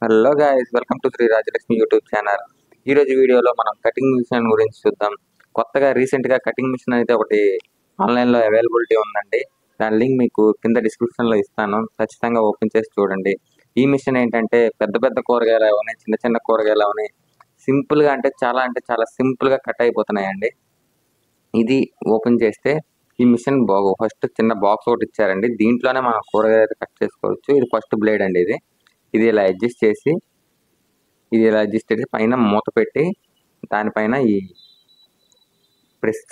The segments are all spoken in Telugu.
Hello guys, welcome to Sri Rajalakshmi YouTube channel. ఈరోజు వీడియోలో మనం కటింగ్ మిషన్ గురించి చూద్దాం. కొత్తగా రీసెంట్గా కటింగ్ మిషన్ అయితే ఒకటి ఆన్లైన్లో అవైలబిలిటీ ఉందండి. దాని లింక్ మీకు కింద డిస్క్రిప్షన్లో ఇస్తాను, ఖచ్చితంగా ఓపెన్ చేసి చూడండి. ఈ మిషన్ ఏంటంటే పెద్ద పెద్ద కూరగాయలు అవని, చిన్న చిన్న కూరగాయలు అవని సింపుల్గా అంటే చాలా సింపుల్గా కట్ అయిపోతున్నాయండి. ఇది ఓపెన్ చేస్తే ఈ మిషన్ ఫస్ట్ చిన్న బాక్స్ ఒకటి ఇచ్చారండి. దీంట్లోనే మనం కూరగాయలు కట్ చేసుకోవచ్చు. ఇది ఫస్ట్ బ్లేడ్ అండి. ఇది ఇలా అడ్జస్ట్ చేసి పైన మూత పెట్టి దానిపైన ఈ ప్రెస్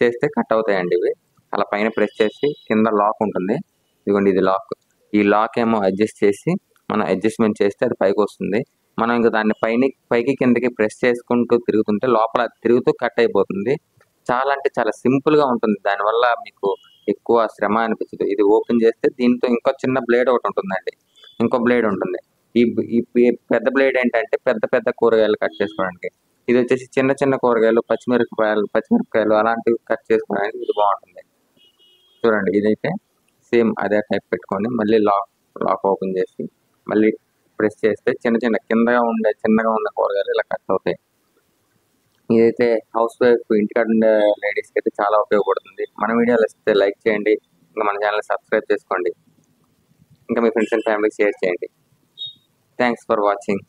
చేస్తే కట్ అవుతాయండి ఇవి. అలా పైన ప్రెస్ చేసి కింద లాక్ ఉంటుంది. ఇదిగోండి, ఇది లాక్. ఈ లాక్ ఏమో అడ్జస్ట్ చేసి మనం అడ్జస్ట్మెంట్ చేస్తే అది పైకి వస్తుంది. మనం ఇంకా దాన్ని పైకి కిందకి ప్రెస్ చేసుకుంటూ తిరుగుతుంటే లోపల తిరుగుతూ కట్ అయిపోతుంది. చాలా అంటే చాలా సింపుల్గా ఉంటుంది. దానివల్ల మీకు ఎక్కువ శ్రమ అనిపించదు. ఇది ఓపెన్ చేస్తే దీంతో ఇంకో చిన్న బ్లేడ్ ఒకటి ఉంటుందండి, ఇంకో బ్లేడ్ ఉంటుంది. ఈ పెద్ద బ్లేడ్ ఏంటంటే పెద్ద పెద్ద కూరగాయలు కట్ చేసుకోవడానికి. ఇది వచ్చేసి చిన్న చిన్న కూరగాయలు, పచ్చిమిరపకాయలు అలాంటివి కట్ చేసుకోవడానికి ఇది బాగుంటుంది. చూడండి, ఇదైతే సేమ్ అదే టైప్ పెట్టుకొని మళ్ళీ లాక్ ఓపెన్ చేసి మళ్ళీ ప్రెస్ చేస్తే చిన్నగా ఉన్న కూరగాయలు ఇలా కట్ అవుతాయి. ఇదైతే హౌస్ వైఫ్, ఇంటికాడ ఉండే లేడీస్కి అయితే చాలా ఉపయోగపడుతుంది. మన వీడియోలు వస్తే లైక్ చేయండి, ఇంకా మన ఛానల్ సబ్స్క్రైబ్ చేసుకోండి, ఇంకా మీ ఫ్రెండ్స్ అండ్ ఫ్యామిలీకి షేర్ చేయండి. Thanks for watching.